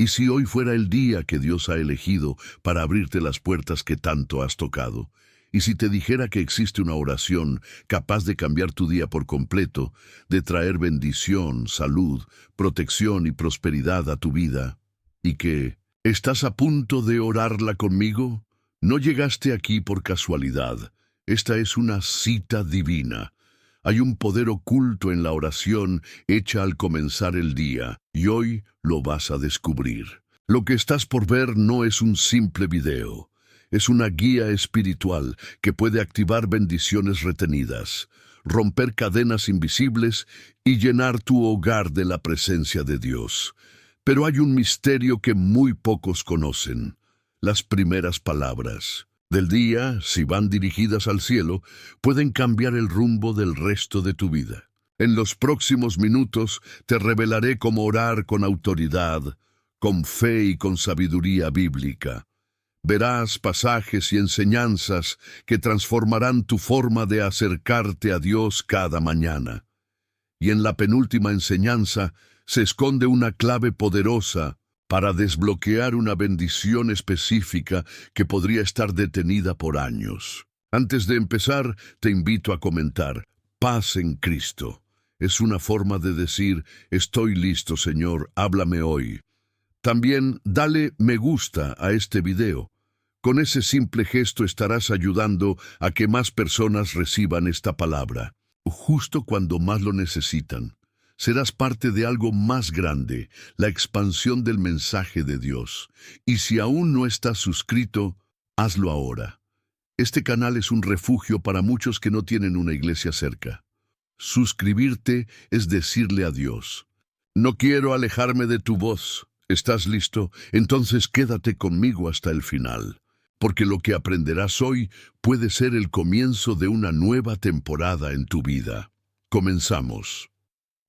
¿Y si hoy fuera el día que Dios ha elegido para abrirte las puertas que tanto has tocado? ¿Y si te dijera que existe una oración capaz de cambiar tu día por completo, de traer bendición, salud, protección y prosperidad a tu vida? ¿Y que estás a punto de orarla conmigo? No llegaste aquí por casualidad. Esta es una cita divina. Hay un poder oculto en la oración hecha al comenzar el día, y hoy lo vas a descubrir. Lo que estás por ver no es un simple video. Es una guía espiritual que puede activar bendiciones retenidas, romper cadenas invisibles y llenar tu hogar de la presencia de Dios. Pero hay un misterio que muy pocos conocen: las primeras palabras del día, si van dirigidas al cielo, pueden cambiar el rumbo del resto de tu vida. En los próximos minutos te revelaré cómo orar con autoridad, con fe y con sabiduría bíblica. Verás pasajes y enseñanzas que transformarán tu forma de acercarte a Dios cada mañana. Y en la penúltima enseñanza se esconde una clave poderosa para desbloquear una bendición específica que podría estar detenida por años. Antes de empezar, te invito a comentar: paz en Cristo. Es una forma de decir: estoy listo, Señor, háblame hoy. También dale me gusta a este video. Con ese simple gesto estarás ayudando a que más personas reciban esta palabra, justo cuando más lo necesitan. Serás parte de algo más grande, la expansión del mensaje de Dios. Y si aún no estás suscrito, hazlo ahora. Este canal es un refugio para muchos que no tienen una iglesia cerca. Suscribirte es decirle a Dios: no quiero alejarme de tu voz. ¿Estás listo? Entonces quédate conmigo hasta el final, porque lo que aprenderás hoy puede ser el comienzo de una nueva temporada en tu vida. Comenzamos.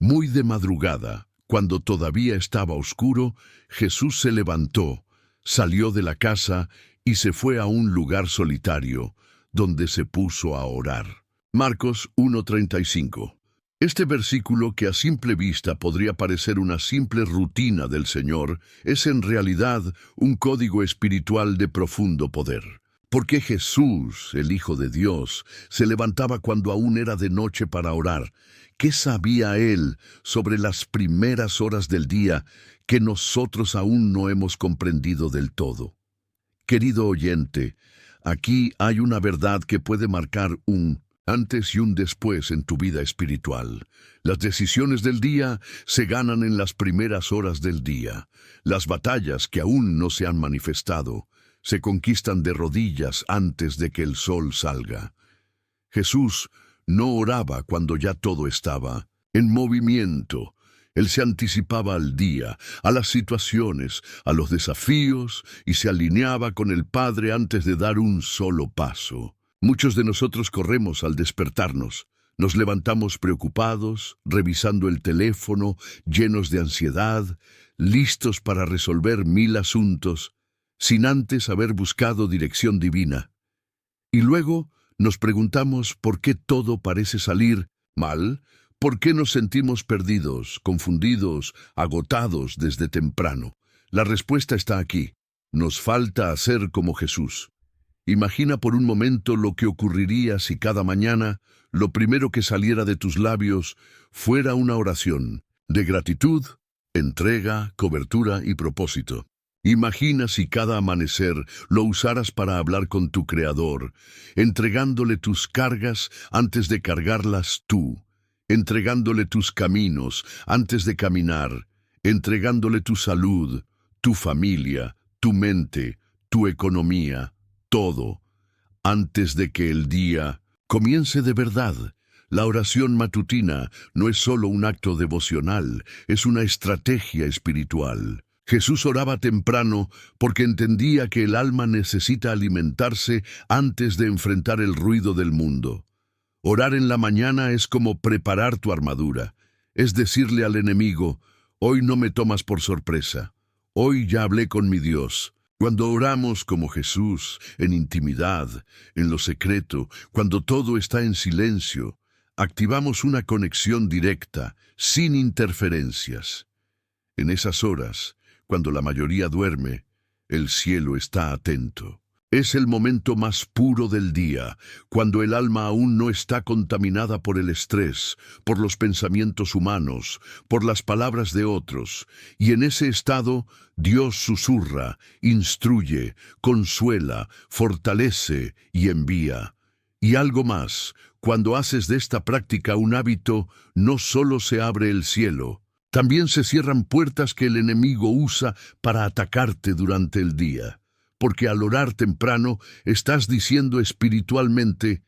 Muy de madrugada, cuando todavía estaba oscuro, Jesús se levantó, salió de la casa y se fue a un lugar solitario, donde se puso a orar. Marcos 1:35. Este versículo, que a simple vista podría parecer una simple rutina del Señor, es en realidad un código espiritual de profundo poder. Porque Jesús, el Hijo de Dios, se levantaba cuando aún era de noche para orar. ¿Qué sabía Él sobre las primeras horas del día que nosotros aún no hemos comprendido del todo? Querido oyente, aquí hay una verdad que puede marcar un antes y un después en tu vida espiritual. Las decisiones del día se ganan en las primeras horas del día. Las batallas que aún no se han manifestado se conquistan de rodillas antes de que el sol salga. Jesús no oraba cuando ya todo estaba en movimiento. Él se anticipaba al día, a las situaciones, a los desafíos, y se alineaba con el Padre antes de dar un solo paso. Muchos de nosotros corremos al despertarnos. Nos levantamos preocupados, revisando el teléfono, llenos de ansiedad, listos para resolver 1000 asuntos, sin antes haber buscado dirección divina. Y luego nos preguntamos por qué todo parece salir mal, por qué nos sentimos perdidos, confundidos, agotados desde temprano. La respuesta está aquí. Nos falta hacer como Jesús. Imagina por un momento lo que ocurriría si cada mañana lo primero que saliera de tus labios fuera una oración de gratitud, entrega, cobertura y propósito. Imagina si cada amanecer lo usaras para hablar con tu Creador, entregándole tus cargas antes de cargarlas tú, entregándole tus caminos antes de caminar, entregándole tu salud, tu familia, tu mente, tu economía, todo, antes de que el día comience de verdad. La oración matutina no es solo un acto devocional, es una estrategia espiritual. Jesús oraba temprano porque entendía que el alma necesita alimentarse antes de enfrentar el ruido del mundo. Orar en la mañana es como preparar tu armadura, es decirle al enemigo: hoy no me tomas por sorpresa, hoy ya hablé con mi Dios. Cuando oramos como Jesús, en intimidad, en lo secreto, cuando todo está en silencio, activamos una conexión directa, sin interferencias. En esas horas, Cuando la mayoría duerme, el cielo está atento. Es el momento más puro del día, cuando el alma aún no está contaminada por el estrés, por los pensamientos humanos, por las palabras de otros, y en ese estado Dios susurra, instruye, consuela, fortalece y envía. Y algo más, cuando haces de esta práctica un hábito, no solo se abre el cielo, también se cierran puertas que el enemigo usa para atacarte durante el día. Porque al orar temprano estás diciendo espiritualmente: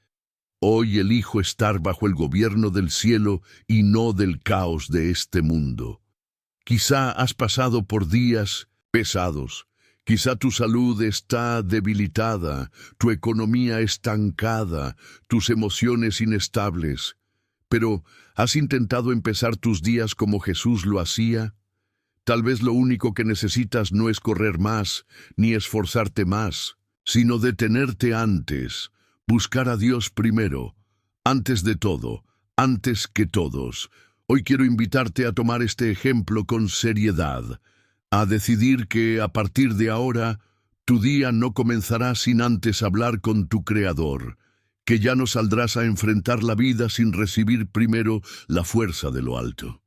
hoy elijo estar bajo el gobierno del cielo y no del caos de este mundo. Quizá has pasado por días pesados, quizá tu salud está debilitada, tu economía estancada, tus emociones inestables, pero ¿has intentado empezar tus días como Jesús lo hacía? Tal vez lo único que necesitas no es correr más, ni esforzarte más, sino detenerte antes, buscar a Dios primero, antes de todo, antes que todos. Hoy quiero invitarte a tomar este ejemplo con seriedad, a decidir que a partir de ahora tu día no comenzará sin antes hablar con tu Creador, que ya no saldrás a enfrentar la vida sin recibir primero la fuerza de lo alto.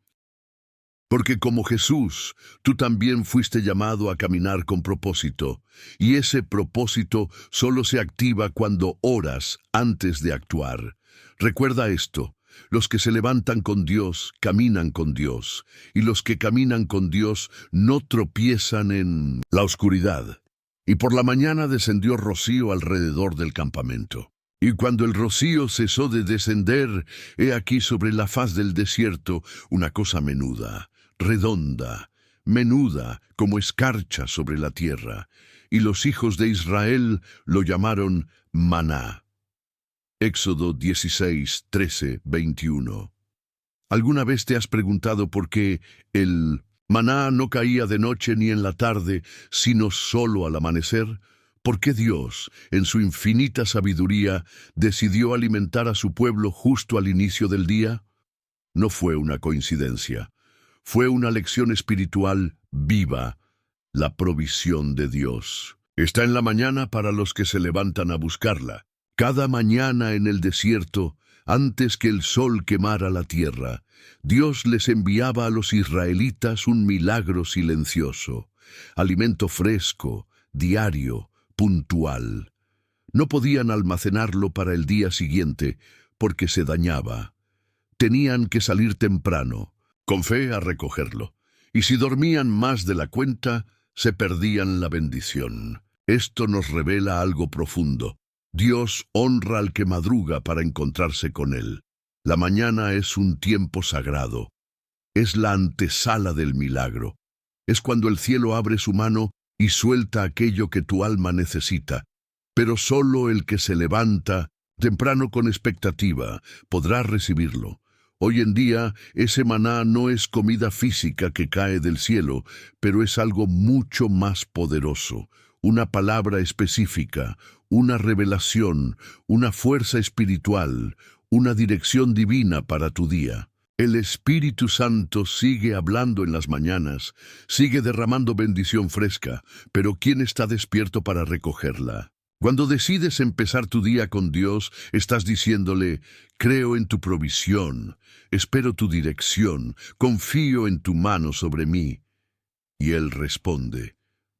Porque como Jesús, tú también fuiste llamado a caminar con propósito, y ese propósito solo se activa cuando oras antes de actuar. Recuerda esto: los que se levantan con Dios, caminan con Dios, y los que caminan con Dios no tropiezan en la oscuridad. Y por la mañana descendió rocío alrededor del campamento. Y cuando el rocío cesó de descender, he aquí sobre la faz del desierto una cosa menuda, redonda, menuda como escarcha sobre la tierra, y los hijos de Israel lo llamaron maná. Éxodo 16, 13, 21. ¿Alguna vez te has preguntado por qué el maná no caía de noche ni en la tarde, sino solo al amanecer? ¿Por qué Dios, en su infinita sabiduría, decidió alimentar a su pueblo justo al inicio del día? No fue una coincidencia. Fue una lección espiritual viva, la provisión de Dios. Está en la mañana para los que se levantan a buscarla. Cada mañana en el desierto, antes que el sol quemara la tierra, Dios les enviaba a los israelitas un milagro silencioso, alimento fresco, diario, puntual. No podían almacenarlo para el día siguiente porque se dañaba. Tenían que salir temprano, con fe, a recogerlo, y si dormían más de la cuenta, se perdían la bendición. Esto nos revela algo profundo. Dios honra al que madruga para encontrarse con Él. La mañana es un tiempo sagrado. Es la antesala del milagro. Es cuando el cielo abre su mano y suelta aquello que tu alma necesita. Pero solo el que se levanta temprano con expectativa podrá recibirlo. Hoy en día, ese maná no es comida física que cae del cielo, pero es algo mucho más poderoso, una palabra específica, una revelación, una fuerza espiritual, una dirección divina para tu día. El Espíritu Santo sigue hablando en las mañanas, sigue derramando bendición fresca, pero ¿quién está despierto para recogerla? Cuando decides empezar tu día con Dios, estás diciéndole: creo en tu provisión, espero tu dirección, confío en tu mano sobre mí. Y Él responde,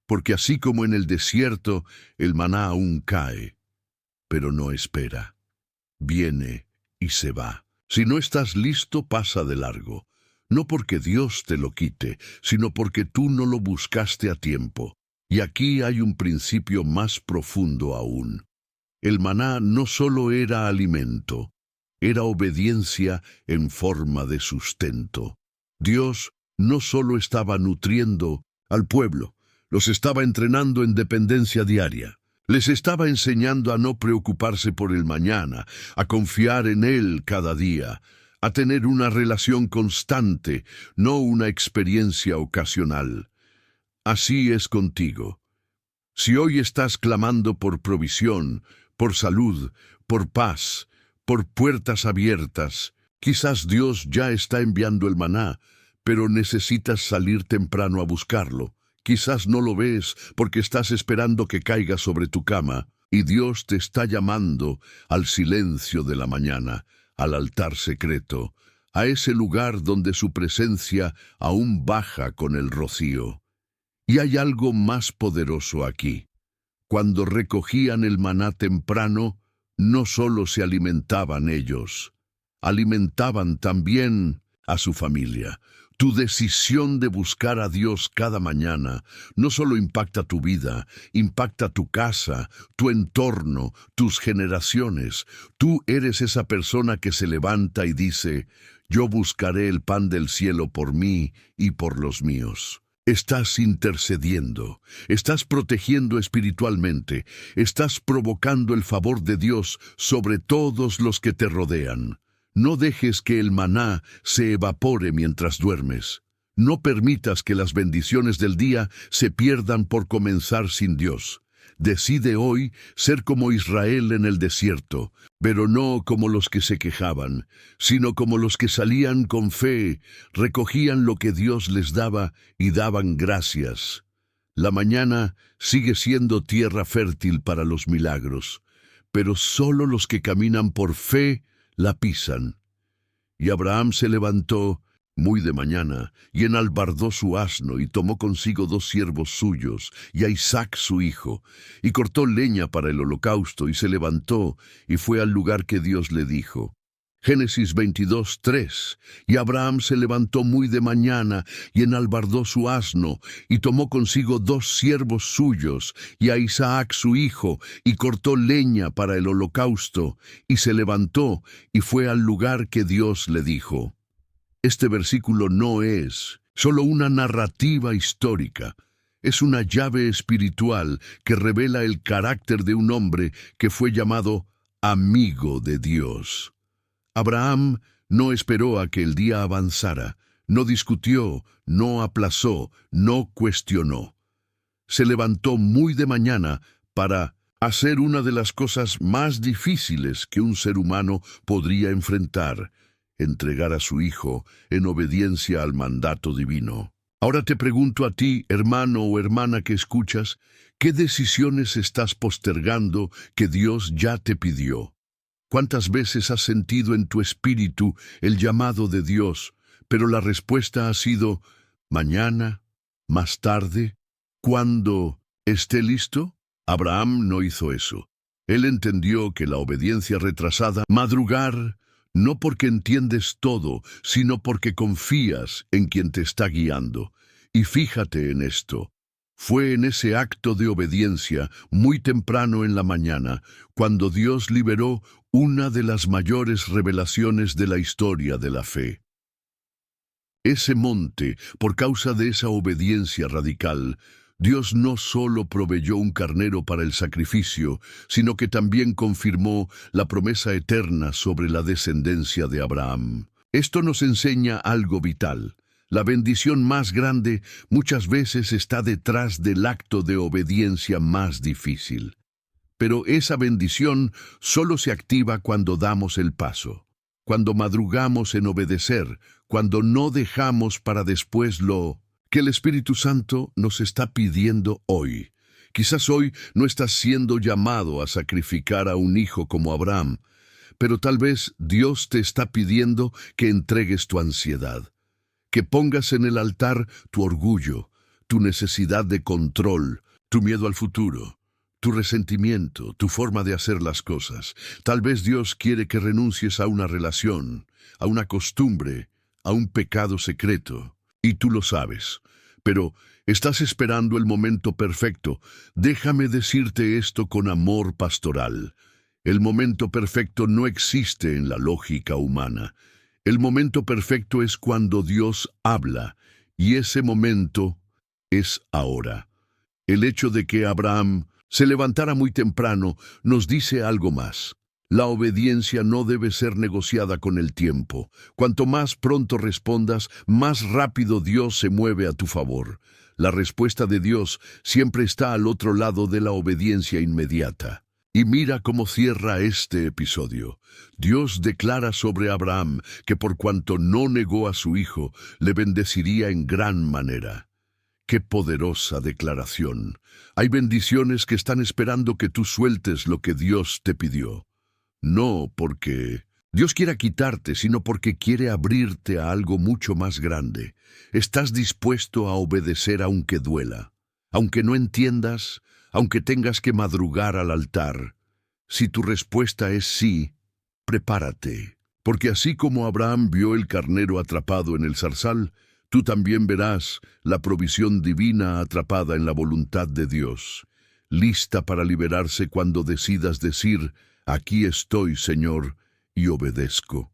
porque así como en el desierto, el maná aún cae, pero no espera. Viene y se va. Si no estás listo, pasa de largo. No porque Dios te lo quite, sino porque tú no lo buscaste a tiempo. Y aquí hay un principio más profundo aún. El maná no solo era alimento, era obediencia en forma de sustento. Dios no solo estaba nutriendo al pueblo, los estaba entrenando en dependencia diaria. Les estaba enseñando a no preocuparse por el mañana, a confiar en Él cada día, a tener una relación constante, no una experiencia ocasional. Así es contigo. Si hoy estás clamando por provisión, por salud, por paz, por puertas abiertas, quizás Dios ya está enviando el maná, pero necesitas salir temprano a buscarlo. Quizás no lo ves porque estás esperando que caiga sobre tu cama, y Dios te está llamando al silencio de la mañana, al altar secreto, a ese lugar donde su presencia aún baja con el rocío. Y hay algo más poderoso aquí. Cuando recogían el maná temprano, no solo se alimentaban ellos, alimentaban también a su familia. Tu decisión de buscar a Dios cada mañana no solo impacta tu vida, impacta tu casa, tu entorno, tus generaciones. Tú eres esa persona que se levanta y dice: yo buscaré el pan del cielo por mí y por los míos. Estás intercediendo, estás protegiendo espiritualmente, estás provocando el favor de Dios sobre todos los que te rodean. No dejes que el maná se evapore mientras duermes. No permitas que las bendiciones del día se pierdan por comenzar sin Dios. Decide hoy ser como Israel en el desierto, pero no como los que se quejaban, sino como los que salían con fe, recogían lo que Dios les daba y daban gracias. La mañana sigue siendo tierra fértil para los milagros, pero solo los que caminan por fe la pisan. Y Abraham se levantó muy de mañana, y enalbardó su asno, y tomó consigo 2 siervos suyos, y a Isaac su hijo, y cortó leña para el holocausto, y se levantó, y fue al lugar que Dios le dijo. Génesis 22:3. Y Abraham se levantó muy de mañana, y enalbardó su asno, y tomó consigo 2 siervos suyos, y a Isaac su hijo, y cortó leña para el holocausto, y se levantó, y fue al lugar que Dios le dijo. Este versículo no es solo una narrativa histórica, es una llave espiritual que revela el carácter de un hombre que fue llamado amigo de Dios. Abraham no esperó a que el día avanzara, no discutió, no aplazó, no cuestionó. Se levantó muy de mañana para hacer una de las cosas más difíciles que un ser humano podría enfrentar: entregar a su hijo en obediencia al mandato divino. Ahora te pregunto a ti, hermano o hermana que escuchas, ¿qué decisiones estás postergando que Dios ya te pidió? ¿Cuántas veces has sentido en tu espíritu el llamado de Dios, pero la respuesta ha sido mañana, más tarde, cuando esté listo? Abraham no hizo eso. Él entendió que la obediencia retrasada, madrugar, no porque entiendes todo, sino porque confías en quien te está guiando. Y fíjate en esto. Fue en ese acto de obediencia, muy temprano en la mañana, cuando Dios liberó una de las mayores revelaciones de la historia de la fe. Ese monte, por causa de esa obediencia radical, Dios no solo proveyó un carnero para el sacrificio, sino que también confirmó la promesa eterna sobre la descendencia de Abraham. Esto nos enseña algo vital. La bendición más grande muchas veces está detrás del acto de obediencia más difícil. Pero esa bendición solo se activa cuando damos el paso, cuando madrugamos en obedecer, cuando no dejamos para después lo que el Espíritu Santo nos está pidiendo hoy. Quizás hoy no estás siendo llamado a sacrificar a un hijo como Abraham, pero tal vez Dios te está pidiendo que entregues tu ansiedad, que pongas en el altar tu orgullo, tu necesidad de control, tu miedo al futuro, tu resentimiento, tu forma de hacer las cosas. Tal vez Dios quiere que renuncies a una relación, a una costumbre, a un pecado secreto. Y tú lo sabes, pero estás esperando el momento perfecto. Déjame decirte esto con amor pastoral. El momento perfecto no existe en la lógica humana. El momento perfecto es cuando Dios habla, y ese momento es ahora. El hecho de que Abraham se levantara muy temprano nos dice algo más. La obediencia no debe ser negociada con el tiempo. Cuanto más pronto respondas, más rápido Dios se mueve a tu favor. La respuesta de Dios siempre está al otro lado de la obediencia inmediata. Y mira cómo cierra este episodio. Dios declara sobre Abraham que por cuanto no negó a su hijo, le bendeciría en gran manera. Qué poderosa declaración. Hay bendiciones que están esperando que tú sueltes lo que Dios te pidió. No porque Dios quiera quitarte, sino porque quiere abrirte a algo mucho más grande. ¿Estás dispuesto a obedecer aunque duela? Aunque no entiendas, aunque tengas que madrugar al altar. Si tu respuesta es sí, prepárate. Porque así como Abraham vio el carnero atrapado en el zarzal, tú también verás la provisión divina atrapada en la voluntad de Dios, lista para liberarse cuando decidas decir, aquí estoy, Señor, y obedezco.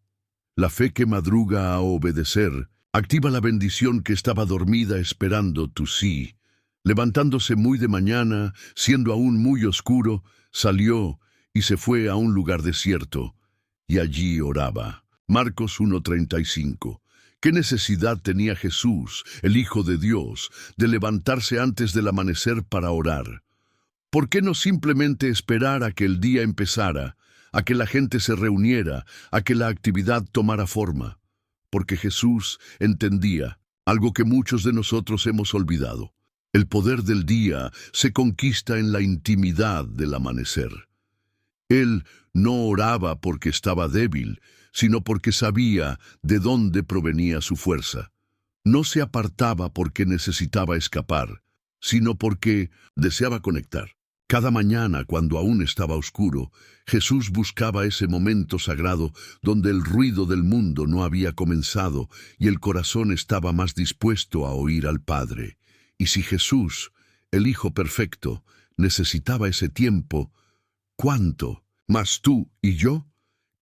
La fe que madruga a obedecer activa la bendición que estaba dormida esperando tu sí. Levantándose muy de mañana, siendo aún muy oscuro, salió y se fue a un lugar desierto, y allí oraba. Marcos 1:35. ¿Qué necesidad tenía Jesús, el Hijo de Dios, de levantarse antes del amanecer para orar? ¿Por qué no simplemente esperar a que el día empezara, a que la gente se reuniera, a que la actividad tomara forma? Porque Jesús entendía algo que muchos de nosotros hemos olvidado. El poder del día se conquista en la intimidad del amanecer. Él no oraba porque estaba débil, sino porque sabía de dónde provenía su fuerza. No se apartaba porque necesitaba escapar, sino porque deseaba conectar. Cada mañana, cuando aún estaba oscuro, Jesús buscaba ese momento sagrado donde el ruido del mundo no había comenzado y el corazón estaba más dispuesto a oír al Padre. Y si Jesús, el Hijo perfecto, necesitaba ese tiempo, ¿cuánto más tú y yo?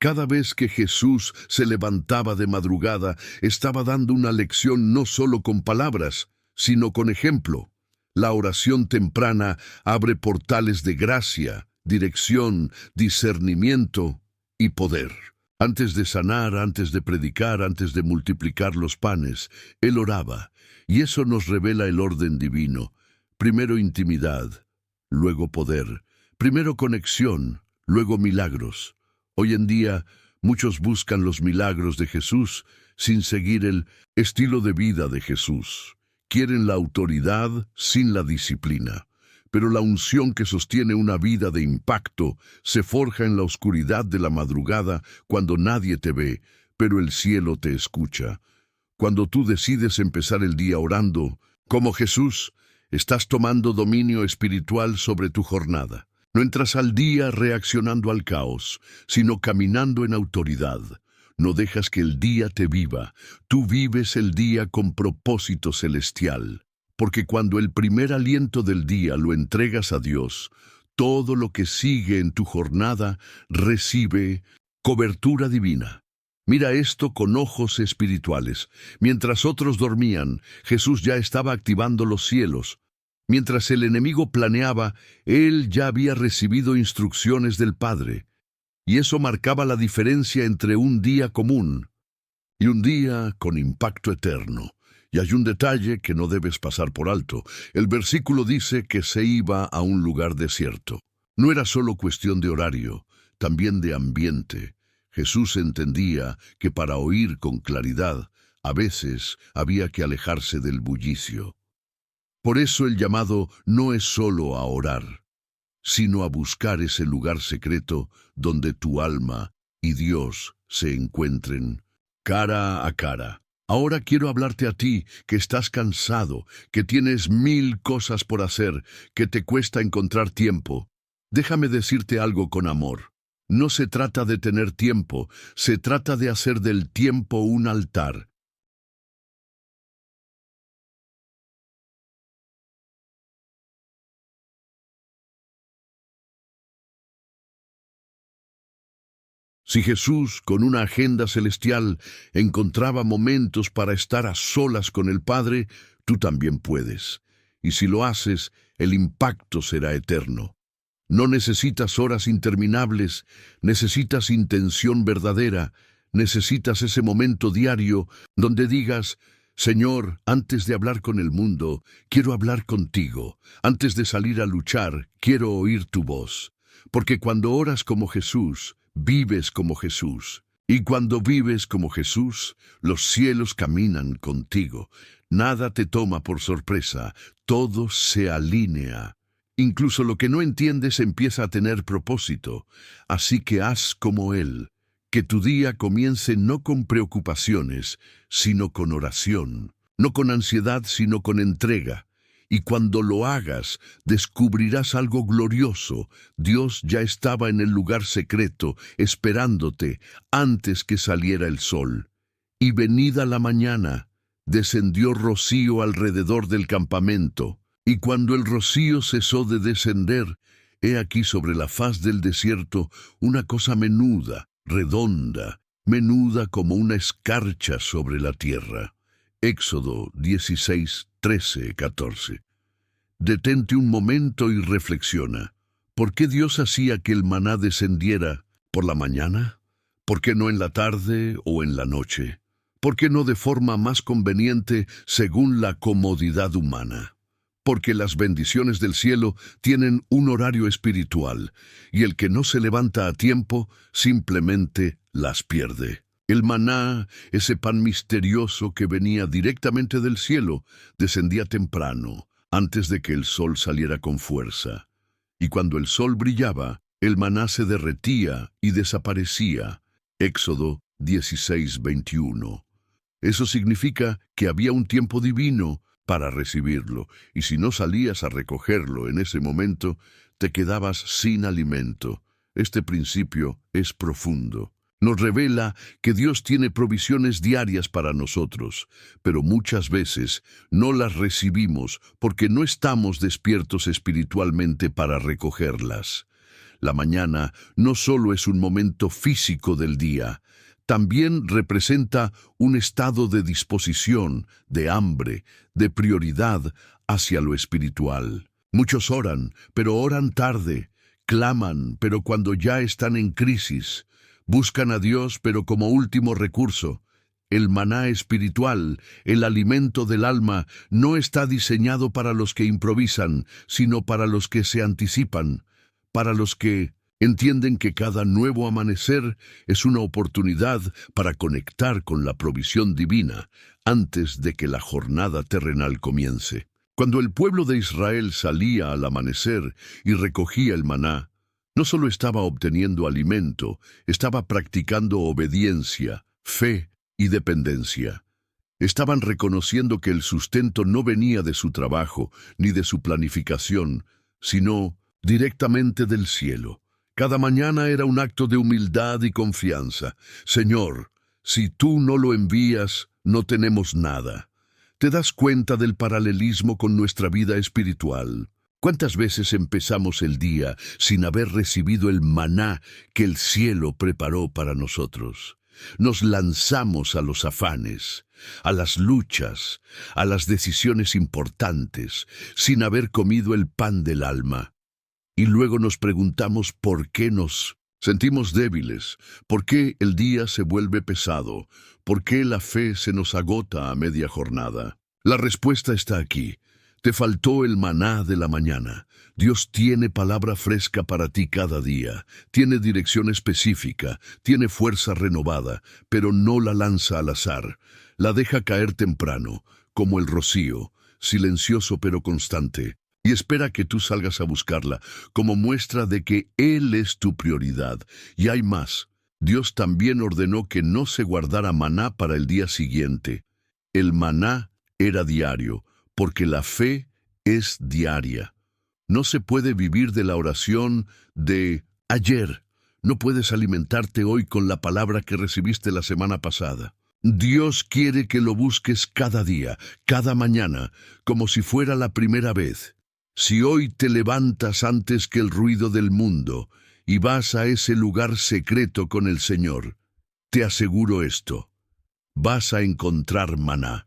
Cada vez que Jesús se levantaba de madrugada, estaba dando una lección no solo con palabras, sino con ejemplo. La oración temprana abre portales de gracia, dirección, discernimiento y poder. Antes de sanar, antes de predicar, antes de multiplicar los panes, Él oraba, y eso nos revela el orden divino. Primero intimidad, luego poder, primero conexión, luego milagros. Hoy en día, muchos buscan los milagros de Jesús sin seguir el estilo de vida de Jesús. Quieren la autoridad sin la disciplina. Pero la unción que sostiene una vida de impacto se forja en la oscuridad de la madrugada cuando nadie te ve, pero el cielo te escucha. Cuando tú decides empezar el día orando, como Jesús, estás tomando dominio espiritual sobre tu jornada. No entras al día reaccionando al caos, sino caminando en autoridad. No dejas que el día te viva, tú vives el día con propósito celestial. Porque cuando el primer aliento del día lo entregas a Dios, todo lo que sigue en tu jornada recibe cobertura divina. Mira esto con ojos espirituales. Mientras otros dormían, Jesús ya estaba activando los cielos. Mientras el enemigo planeaba, Él ya había recibido instrucciones del Padre. Y eso marcaba la diferencia entre un día común y un día con impacto eterno. Y hay un detalle que no debes pasar por alto. El versículo dice que se iba a un lugar desierto. No era solo cuestión de horario, también de ambiente. Jesús entendía que para oír con claridad, a veces había que alejarse del bullicio. Por eso el llamado no es solo a orar, sino a buscar ese lugar secreto donde tu alma y Dios se encuentren cara a cara. Ahora quiero hablarte a ti, que estás cansado, que tienes 1000 cosas por hacer, que te cuesta encontrar tiempo. Déjame decirte algo con amor. No se trata de tener tiempo, se trata de hacer del tiempo un altar. Si Jesús, con una agenda celestial, encontraba momentos para estar a solas con el Padre, tú también puedes. Y si lo haces, el impacto será eterno. No necesitas horas interminables, necesitas intención verdadera, necesitas ese momento diario donde digas, Señor, antes de hablar con el mundo, quiero hablar contigo. Antes de salir a luchar, quiero oír tu voz. Porque cuando oras como Jesús, vives como Jesús. Y cuando vives como Jesús, los cielos caminan contigo. Nada te toma por sorpresa, todo se alinea. Incluso lo que no entiendes empieza a tener propósito. Así que haz como Él. Que tu día comience no con preocupaciones, sino con oración. No con ansiedad, sino con entrega. Y cuando lo hagas, descubrirás algo glorioso. Dios ya estaba en el lugar secreto, esperándote, antes que saliera el sol. Y venida la mañana, descendió rocío alrededor del campamento. Y cuando el rocío cesó de descender, he aquí sobre la faz del desierto una cosa menuda, redonda, menuda como una escarcha sobre la tierra. Éxodo 16, 13, 14. Detente un momento y reflexiona. ¿Por qué Dios hacía que el maná descendiera por la mañana? ¿Por qué no en la tarde o en la noche? ¿Por qué no de forma más conveniente según la comodidad humana? Porque las bendiciones del cielo tienen un horario espiritual, y el que no se levanta a tiempo simplemente las pierde. El maná, ese pan misterioso que venía directamente del cielo, descendía temprano, antes de que el sol saliera con fuerza. Y cuando el sol brillaba, el maná se derretía y desaparecía. Éxodo 16, 21. Eso significa que había un tiempo divino para recibirlo, y si no salías a recogerlo en ese momento, te quedabas sin alimento. Este principio es profundo. Nos revela que Dios tiene provisiones diarias para nosotros, pero muchas veces no las recibimos porque no estamos despiertos espiritualmente para recogerlas. La mañana no solo es un momento físico del día, también representa un estado de disposición, de hambre, de prioridad hacia lo espiritual. Muchos oran, pero oran tarde, claman, pero cuando ya están en crisis. Buscan a Dios, pero como último recurso. El maná espiritual, el alimento del alma, no está diseñado para los que improvisan, sino para los que se anticipan, para los que entienden que cada nuevo amanecer es una oportunidad para conectar con la provisión divina antes de que la jornada terrenal comience. Cuando el pueblo de Israel salía al amanecer y recogía el maná, no solo estaba obteniendo alimento, estaba practicando obediencia, fe y dependencia. Estaban reconociendo que el sustento no venía de su trabajo ni de su planificación, sino directamente del cielo. Cada mañana era un acto de humildad y confianza. Señor, si tú no lo envías, no tenemos nada. ¿Te das cuenta del paralelismo con nuestra vida espiritual? ¿Cuántas veces empezamos el día sin haber recibido el maná que el cielo preparó para nosotros? Nos lanzamos a los afanes, a las luchas, a las decisiones importantes, sin haber comido el pan del alma. Y luego nos preguntamos por qué nos sentimos débiles, por qué el día se vuelve pesado, por qué la fe se nos agota a media jornada. La respuesta está aquí. Te faltó el maná de la mañana. Dios tiene palabra fresca para ti cada día, tiene dirección específica, tiene fuerza renovada, pero no la lanza al azar. La deja caer temprano, como el rocío, silencioso pero constante, y espera que tú salgas a buscarla, como muestra de que Él es tu prioridad. Y hay más. Dios también ordenó que no se guardara maná para el día siguiente. El maná era diario, porque la fe es diaria. No se puede vivir de la oración de ayer. No puedes alimentarte hoy con la palabra que recibiste la semana pasada. Dios quiere que lo busques cada día, cada mañana, como si fuera la primera vez. Si hoy te levantas antes que el ruido del mundo y vas a ese lugar secreto con el Señor, te aseguro esto: vas a encontrar maná.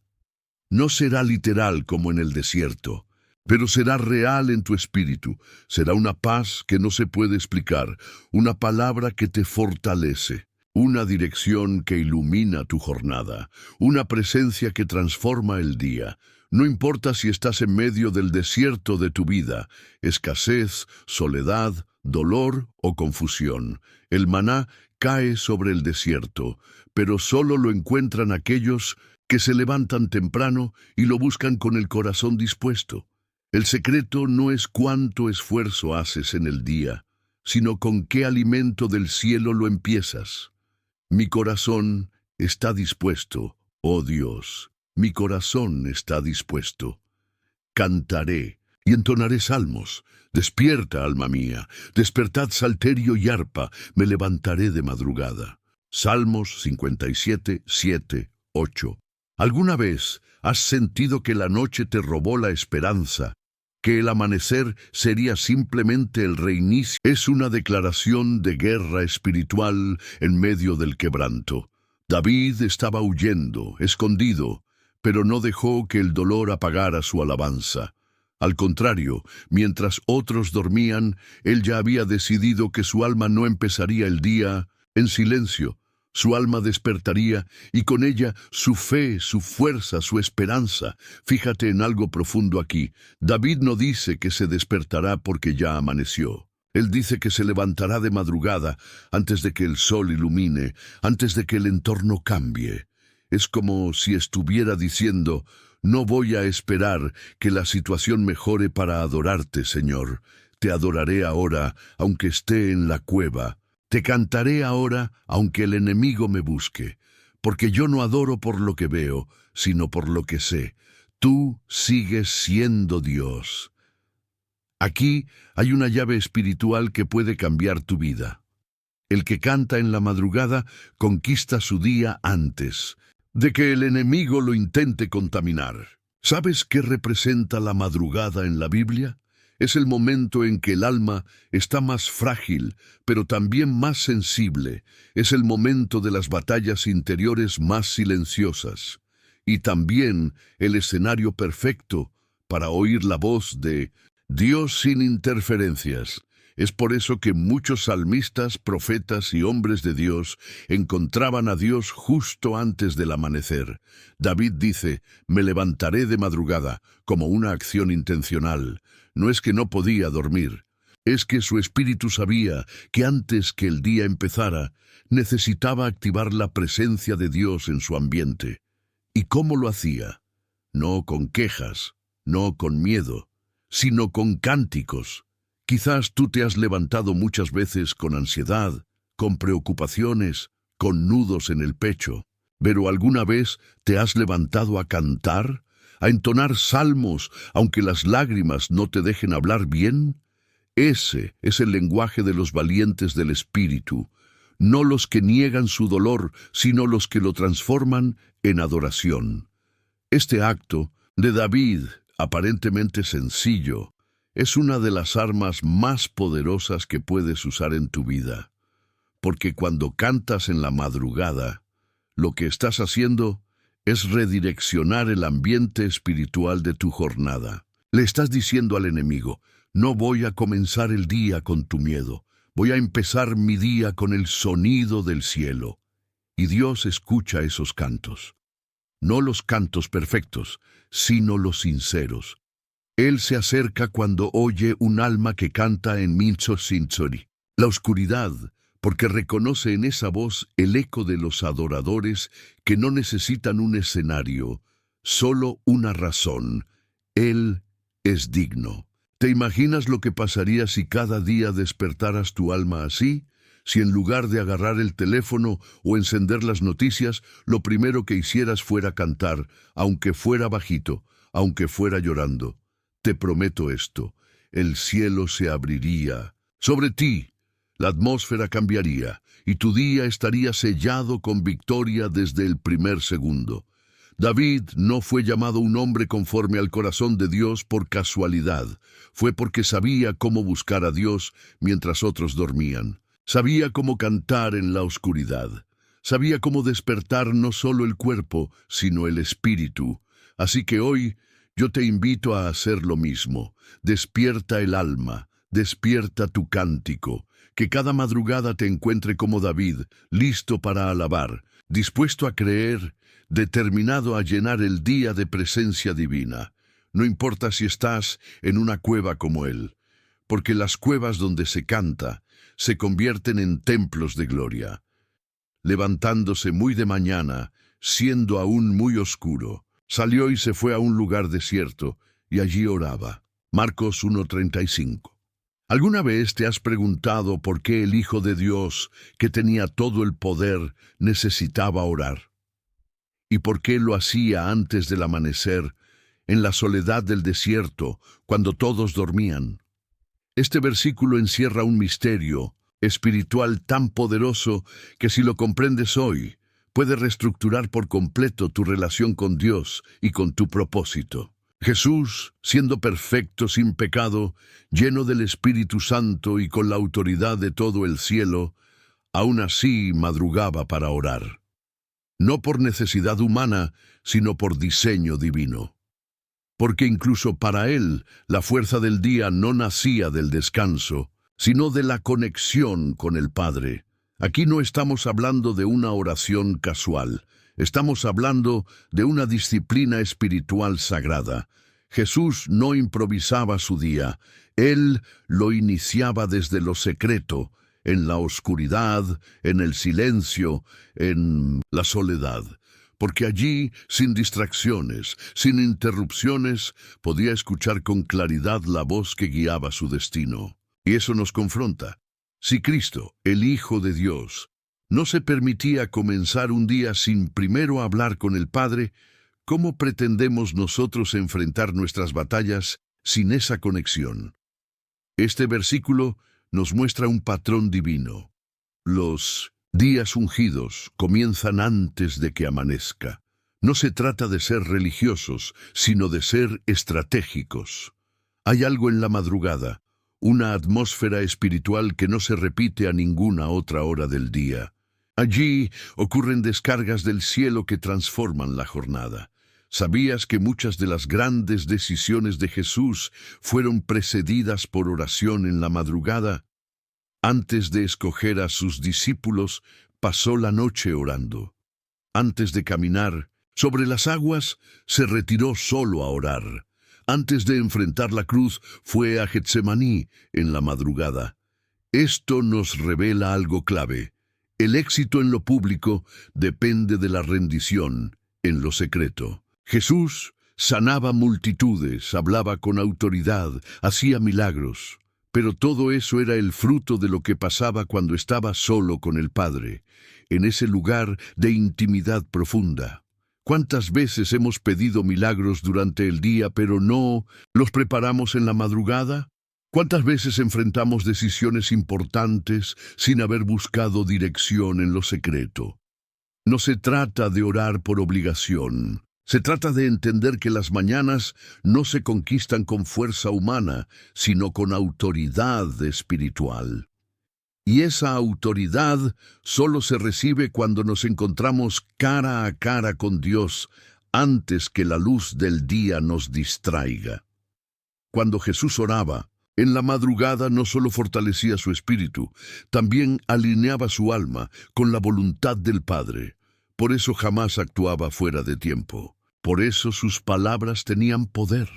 No será literal como en el desierto, pero será real en tu espíritu. Será una paz que no se puede explicar, una palabra que te fortalece, una dirección que ilumina tu jornada, una presencia que transforma el día. No importa si estás en medio del desierto de tu vida, escasez, soledad, dolor o confusión. El maná cae sobre el desierto, pero solo lo encuentran aquellos que se levantan temprano y lo buscan con el corazón dispuesto. El secreto no es cuánto esfuerzo haces en el día, sino con qué alimento del cielo lo empiezas. Mi corazón está dispuesto, oh Dios, mi corazón está dispuesto. Cantaré y entonaré salmos. Despierta, alma mía, despertad salterio y arpa, me levantaré de madrugada. Salmos 57, 7, 8. ¿Alguna vez has sentido que la noche te robó la esperanza, que el amanecer sería simplemente el reinicio? Es una declaración de guerra espiritual en medio del quebranto. David estaba huyendo, escondido, pero no dejó que el dolor apagara su alabanza. Al contrario, mientras otros dormían, él ya había decidido que su alma no empezaría el día en silencio. Su alma despertaría y con ella su fe, su fuerza, su esperanza. Fíjate en algo profundo aquí. David no dice que se despertará porque ya amaneció. Él dice que se levantará de madrugada antes de que el sol ilumine, antes de que el entorno cambie. Es como si estuviera diciendo: no voy a esperar que la situación mejore para adorarte, Señor. Te adoraré ahora, aunque esté en la cueva. Te cantaré ahora, aunque el enemigo me busque. Porque yo no adoro por lo que veo, sino por lo que sé. Tú sigues siendo Dios. Aquí hay una llave espiritual que puede cambiar tu vida. El que canta en la madrugada conquista su día antes de que el enemigo lo intente contaminar. ¿Sabes qué representa la madrugada en la Biblia? Es el momento en que el alma está más frágil, pero también más sensible. Es el momento de las batallas interiores más silenciosas. Y también el escenario perfecto para oír la voz de Dios sin interferencias. Es por eso que muchos salmistas, profetas y hombres de Dios encontraban a Dios justo antes del amanecer. David dice: me levantaré de madrugada, como una acción intencional. No es que no podía dormir, es que su espíritu sabía que antes que el día empezara, necesitaba activar la presencia de Dios en su ambiente. ¿Y cómo lo hacía? No con quejas, no con miedo, sino con cánticos. Quizás tú te has levantado muchas veces con ansiedad, con preocupaciones, con nudos en el pecho, pero ¿alguna vez te has levantado a cantar, a entonar salmos, aunque las lágrimas no te dejen hablar bien? Ese es el lenguaje de los valientes del espíritu, no los que niegan su dolor, sino los que lo transforman en adoración. Este acto de David, aparentemente sencillo, es una de las armas más poderosas que puedes usar en tu vida, porque cuando cantas en la madrugada, lo que estás haciendo es redireccionar el ambiente espiritual de tu jornada. Le estás diciendo al enemigo: no voy a comenzar el día con tu miedo, voy a empezar mi día con el sonido del cielo. Y Dios escucha esos cantos. No los cantos perfectos, sino los sinceros. Él se acerca cuando oye un alma que canta en Mincho Sinchori, la oscuridad, porque reconoce en esa voz el eco de los adoradores que no necesitan un escenario, solo una razón: Él es digno. ¿Te imaginas lo que pasaría si cada día despertaras tu alma así? Si en lugar de agarrar el teléfono o encender las noticias, lo primero que hicieras fuera cantar, aunque fuera bajito, aunque fuera llorando. Te prometo esto: el cielo se abriría sobre ti, la atmósfera cambiaría, y tu día estaría sellado con victoria desde el primer segundo. David no fue llamado un hombre conforme al corazón de Dios por casualidad. Fue porque sabía cómo buscar a Dios mientras otros dormían. Sabía cómo cantar en la oscuridad. Sabía cómo despertar no solo el cuerpo, sino el espíritu. Así que hoy yo te invito a hacer lo mismo. Despierta el alma, despierta tu cántico. Que cada madrugada te encuentre como David, listo para alabar, dispuesto a creer, determinado a llenar el día de presencia divina. No importa si estás en una cueva como él, porque las cuevas donde se canta se convierten en templos de gloria. Levantándose muy de mañana, siendo aún muy oscuro, salió y se fue a un lugar desierto, y allí oraba. Marcos 1:35. ¿Alguna vez te has preguntado por qué el Hijo de Dios, que tenía todo el poder, necesitaba orar? ¿Y por qué lo hacía antes del amanecer, en la soledad del desierto, cuando todos dormían? Este versículo encierra un misterio espiritual tan poderoso que si lo comprendes hoy, puede reestructurar por completo tu relación con Dios y con tu propósito. Jesús, siendo perfecto, sin pecado, lleno del Espíritu Santo y con la autoridad de todo el cielo, aún así madrugaba para orar. No por necesidad humana, sino por diseño divino. Porque incluso para él, la fuerza del día no nacía del descanso, sino de la conexión con el Padre. Aquí no estamos hablando de una oración casual, estamos hablando de una disciplina espiritual sagrada. Jesús no improvisaba su día, él lo iniciaba desde lo secreto, en la oscuridad, en el silencio, en la soledad. Porque allí, sin distracciones, sin interrupciones, podía escuchar con claridad la voz que guiaba su destino. Y eso nos confronta. Si Cristo, el Hijo de Dios, no se permitía comenzar un día sin primero hablar con el Padre, ¿cómo pretendemos nosotros enfrentar nuestras batallas sin esa conexión? Este versículo nos muestra un patrón divino. Los días ungidos comienzan antes de que amanezca. No se trata de ser religiosos, sino de ser estratégicos. Hay algo en la madrugada, una atmósfera espiritual que no se repite a ninguna otra hora del día. Allí ocurren descargas del cielo que transforman la jornada. ¿Sabías que muchas de las grandes decisiones de Jesús fueron precedidas por oración en la madrugada? Antes de escoger a sus discípulos, pasó la noche orando. Antes de caminar sobre las aguas, se retiró solo a orar. Antes de enfrentar la cruz, fue a Getsemaní en la madrugada. Esto nos revela algo clave. El éxito en lo público depende de la rendición en lo secreto. Jesús sanaba multitudes, hablaba con autoridad, hacía milagros. Pero todo eso era el fruto de lo que pasaba cuando estaba solo con el Padre, en ese lugar de intimidad profunda. ¿Cuántas veces hemos pedido milagros durante el día, pero no los preparamos en la madrugada? ¿Cuántas veces enfrentamos decisiones importantes sin haber buscado dirección en lo secreto? No se trata de orar por obligación. Se trata de entender que las mañanas no se conquistan con fuerza humana, sino con autoridad espiritual. Y esa autoridad solo se recibe cuando nos encontramos cara a cara con Dios, antes que la luz del día nos distraiga. Cuando Jesús oraba, en la madrugada no solo fortalecía su espíritu, también alineaba su alma con la voluntad del Padre. Por eso jamás actuaba fuera de tiempo. Por eso sus palabras tenían poder,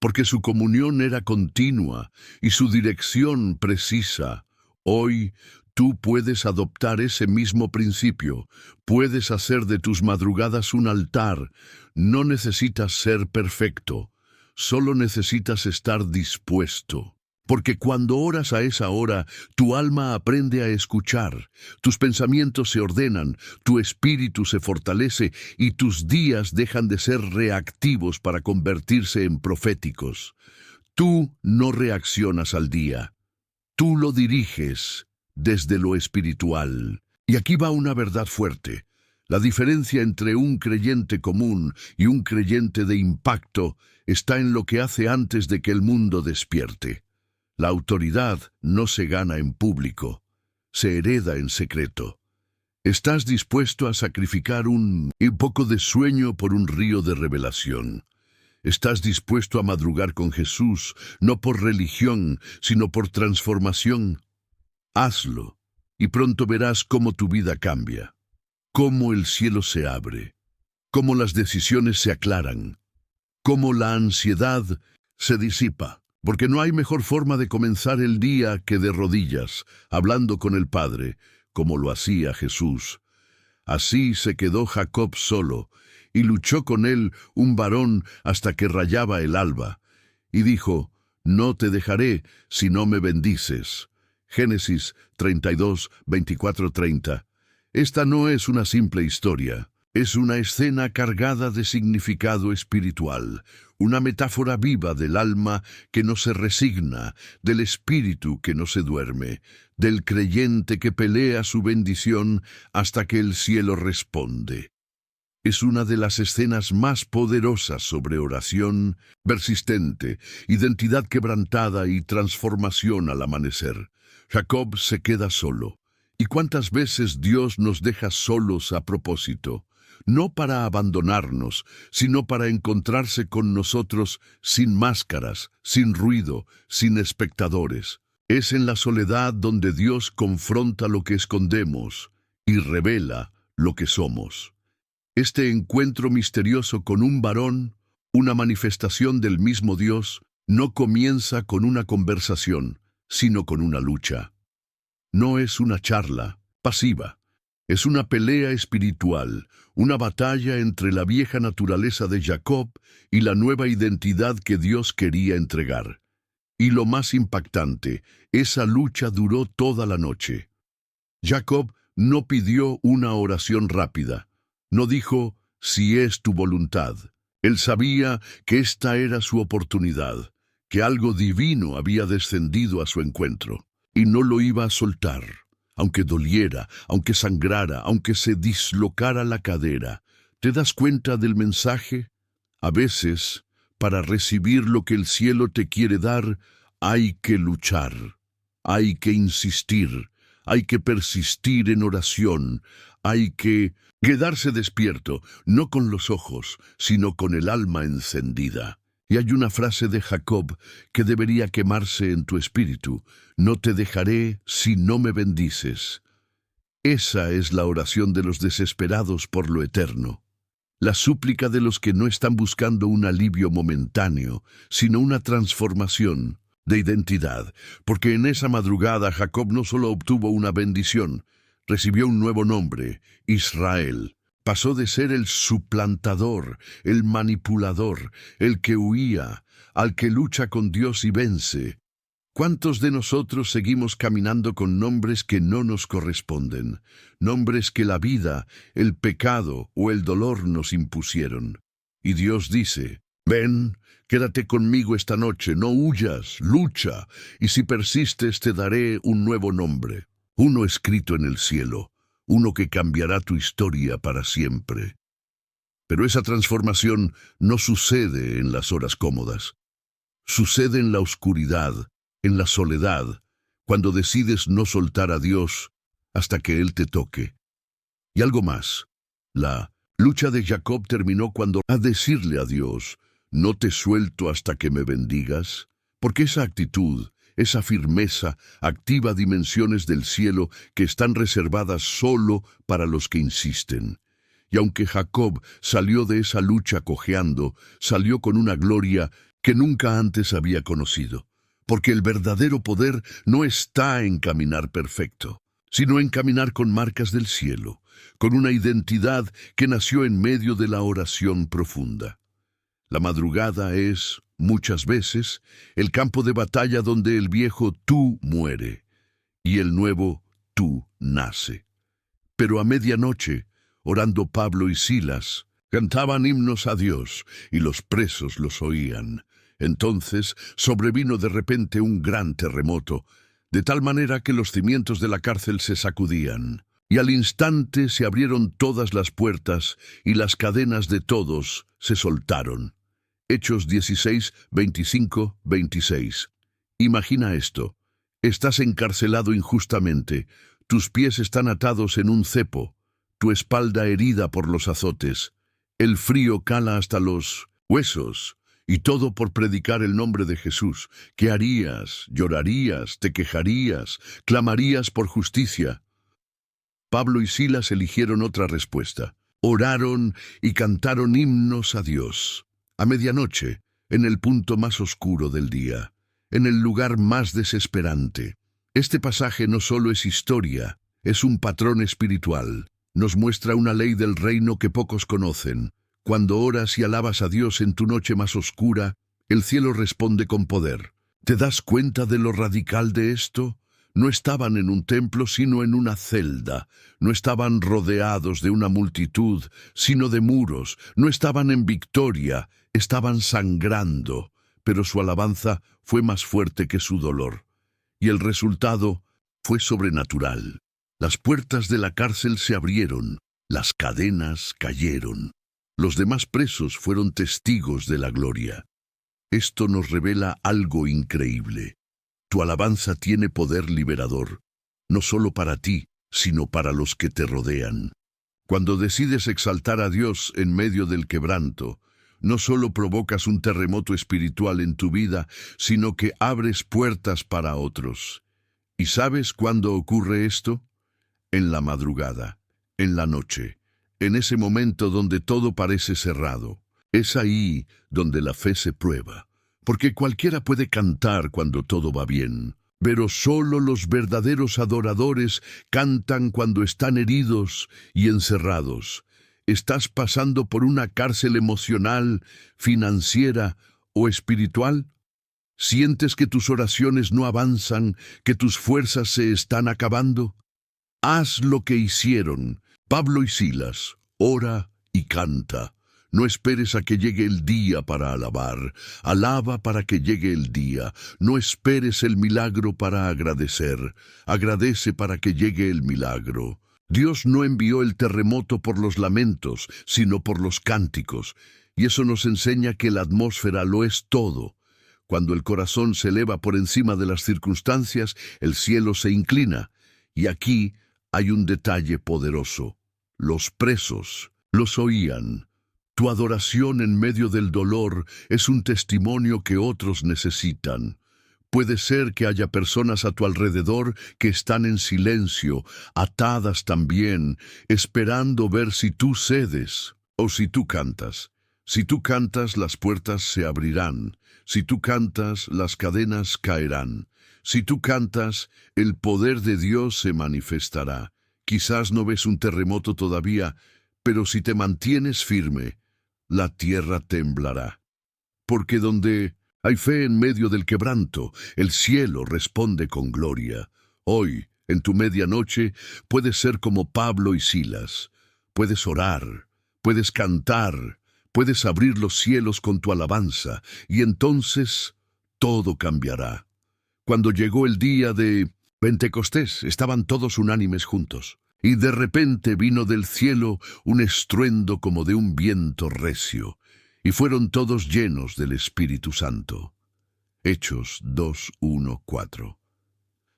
porque su comunión era continua y su dirección precisa. Hoy tú puedes adoptar ese mismo principio, puedes hacer de tus madrugadas un altar. No necesitas ser perfecto, solo necesitas estar dispuesto. Porque cuando oras a esa hora, tu alma aprende a escuchar, tus pensamientos se ordenan, tu espíritu se fortalece y tus días dejan de ser reactivos para convertirse en proféticos. Tú no reaccionas al día. Tú lo diriges desde lo espiritual. Y aquí va una verdad fuerte. La diferencia entre un creyente común y un creyente de impacto está en lo que hace antes de que el mundo despierte. La autoridad no se gana en público, se hereda en secreto. ¿Estás dispuesto a sacrificar un poco de sueño por un río de revelación? ¿Estás dispuesto a madrugar con Jesús, no por religión, sino por transformación? Hazlo, y pronto verás cómo tu vida cambia, cómo el cielo se abre, cómo las decisiones se aclaran, cómo la ansiedad se disipa. Porque no hay mejor forma de comenzar el día que de rodillas, hablando con el Padre, como lo hacía Jesús. Así se quedó Jacob solo, y luchó con él un varón hasta que rayaba el alba. Y dijo, no te dejaré si no me bendices. Génesis 32, 24-30. Esta no es una simple historia. Es una escena cargada de significado espiritual, una metáfora viva del alma que no se resigna, del espíritu que no se duerme, del creyente que pelea su bendición hasta que el cielo responde. Es una de las escenas más poderosas sobre oración persistente, identidad quebrantada y transformación al amanecer. Jacob se queda solo. ¿Y cuántas veces Dios nos deja solos a propósito? No para abandonarnos, sino para encontrarse con nosotros sin máscaras, sin ruido, sin espectadores. Es en la soledad donde Dios confronta lo que escondemos y revela lo que somos. Este encuentro misterioso con un varón, una manifestación del mismo Dios, no comienza con una conversación, sino con una lucha. No es una charla pasiva. Es una pelea espiritual, una batalla entre la vieja naturaleza de Jacob y la nueva identidad que Dios quería entregar. Y lo más impactante, esa lucha duró toda la noche. Jacob no pidió una oración rápida, no dijo, si es tu voluntad. Él sabía que esta era su oportunidad, que algo divino había descendido a su encuentro, y no lo iba a soltar. Aunque doliera, aunque sangrara, aunque se dislocara la cadera. ¿Te das cuenta del mensaje? A veces, para recibir lo que el cielo te quiere dar, hay que luchar, hay que insistir, hay que persistir en oración, hay que quedarse despierto, no con los ojos, sino con el alma encendida. Y hay una frase de Jacob que debería quemarse en tu espíritu. No te dejaré si no me bendices. Esa es la oración de los desesperados por lo eterno. La súplica de los que no están buscando un alivio momentáneo, sino una transformación de identidad. Porque en esa madrugada Jacob no solo obtuvo una bendición, recibió un nuevo nombre, Israel. Pasó de ser el suplantador, el manipulador, el que huía, al que lucha con Dios y vence. ¿Cuántos de nosotros seguimos caminando con nombres que no nos corresponden? Nombres que la vida, el pecado o el dolor nos impusieron. Y Dios dice, ven, quédate conmigo esta noche, no huyas, lucha, y si persistes te daré un nuevo nombre, uno escrito en el cielo. Uno que cambiará tu historia para siempre. Pero esa transformación no sucede en las horas cómodas. Sucede en la oscuridad, en la soledad, cuando decides no soltar a Dios hasta que Él te toque. Y algo más. La lucha de Jacob terminó cuando a decirle a Dios, no te suelto hasta que me bendigas, porque esa actitud, esa firmeza activa dimensiones del cielo que están reservadas solo para los que insisten. Y aunque Jacob salió de esa lucha cojeando, salió con una gloria que nunca antes había conocido. Porque el verdadero poder no está en caminar perfecto, sino en caminar con marcas del cielo, con una identidad que nació en medio de la oración profunda. La madrugada es, muchas veces, el campo de batalla donde el viejo tú muere y el nuevo tú nace. Pero a medianoche, orando Pablo y Silas, cantaban himnos a Dios y los presos los oían. Entonces sobrevino de repente un gran terremoto, de tal manera que los cimientos de la cárcel se sacudían, y al instante se abrieron todas las puertas y las cadenas de todos se soltaron. Hechos 16, 25, 26. Imagina esto. Estás encarcelado injustamente, tus pies están atados en un cepo, tu espalda herida por los azotes, el frío cala hasta los huesos, y todo por predicar el nombre de Jesús. ¿Qué harías? ¿Llorarías? ¿Te quejarías? ¿Clamarías por justicia? Pablo y Silas eligieron otra respuesta. Oraron y cantaron himnos a Dios. A medianoche, en el punto más oscuro del día. en el lugar más desesperante. Este pasaje no solo es historia, es un patrón espiritual. Nos muestra una ley del reino que pocos conocen. Cuando oras y alabas a Dios en tu noche más oscura, el cielo responde con poder. ¿Te das cuenta de lo radical de esto? No estaban en un templo, sino en una celda. No estaban rodeados de una multitud, sino de muros. No estaban en victoria, estaban sangrando. Pero su alabanza fue más fuerte que su dolor. Y el resultado fue sobrenatural. Las puertas de la cárcel se abrieron, las cadenas cayeron. Los demás presos fueron testigos de la gloria. Esto nos revela algo increíble. Tu alabanza tiene poder liberador, no solo para ti, sino para los que te rodean. Cuando decides exaltar a Dios en medio del quebranto, no solo provocas un terremoto espiritual en tu vida, sino que abres puertas para otros. ¿Y sabes cuándo ocurre esto? En la madrugada, en la noche, en ese momento donde todo parece cerrado. Es ahí donde la fe se prueba, porque cualquiera puede cantar cuando todo va bien, pero solo los verdaderos adoradores cantan cuando están heridos y encerrados. ¿Estás pasando por una cárcel emocional, financiera o espiritual? ¿Sientes que tus oraciones no avanzan, que tus fuerzas se están acabando? Haz lo que hicieron Pablo y Silas, ora y canta. No esperes a que llegue el día para alabar, alaba para que llegue el día. No esperes el milagro para agradecer, agradece para que llegue el milagro. Dios no envió el terremoto por los lamentos, sino por los cánticos, y eso nos enseña que la atmósfera lo es todo. Cuando el corazón se eleva por encima de las circunstancias, el cielo se inclina, y aquí hay un detalle poderoso. Los presos los oían. Tu adoración en medio del dolor es un testimonio que otros necesitan. Puede ser que haya personas a tu alrededor que están en silencio, atadas también, esperando ver si tú cedes o si tú cantas. Si tú cantas, las puertas se abrirán. Si tú cantas, las cadenas caerán. Si tú cantas, el poder de Dios se manifestará. Quizás no ves un terremoto todavía, pero si te mantienes firme, la tierra temblará. Porque donde hay fe en medio del quebranto, el cielo responde con gloria. Hoy, en tu medianoche, puedes ser como Pablo y Silas. Puedes orar, puedes cantar, puedes abrir los cielos con tu alabanza, y entonces todo cambiará. Cuando llegó el día de Pentecostés, estaban todos unánimes juntos, y de repente vino del cielo un estruendo como de un viento recio, y fueron todos llenos del Espíritu Santo. Hechos 2:1-4.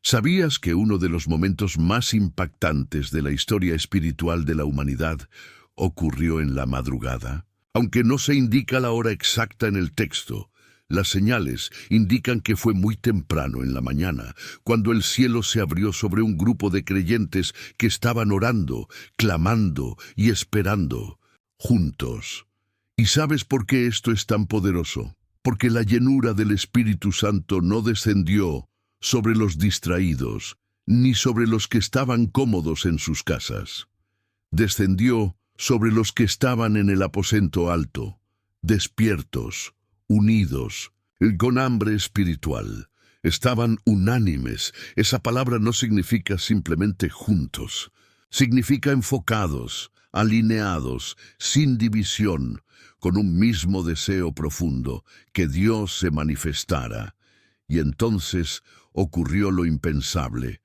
¿Sabías que uno de los momentos más impactantes de la historia espiritual de la humanidad ocurrió en la madrugada? Aunque no se indica la hora exacta en el texto, las señales indican que fue muy temprano en la mañana, cuando el cielo se abrió sobre un grupo de creyentes que estaban orando, clamando y esperando, juntos. ¿Y sabes por qué esto es tan poderoso? Porque la llenura del Espíritu Santo no descendió sobre los distraídos, ni sobre los que estaban cómodos en sus casas. Descendió sobre los que estaban en el aposento alto, despiertos, unidos, con hambre espiritual. Estaban unánimes. Esa palabra no significa simplemente juntos. Significa enfocados, alineados, sin división, con un mismo deseo profundo, que Dios se manifestara. Y entonces ocurrió lo impensable,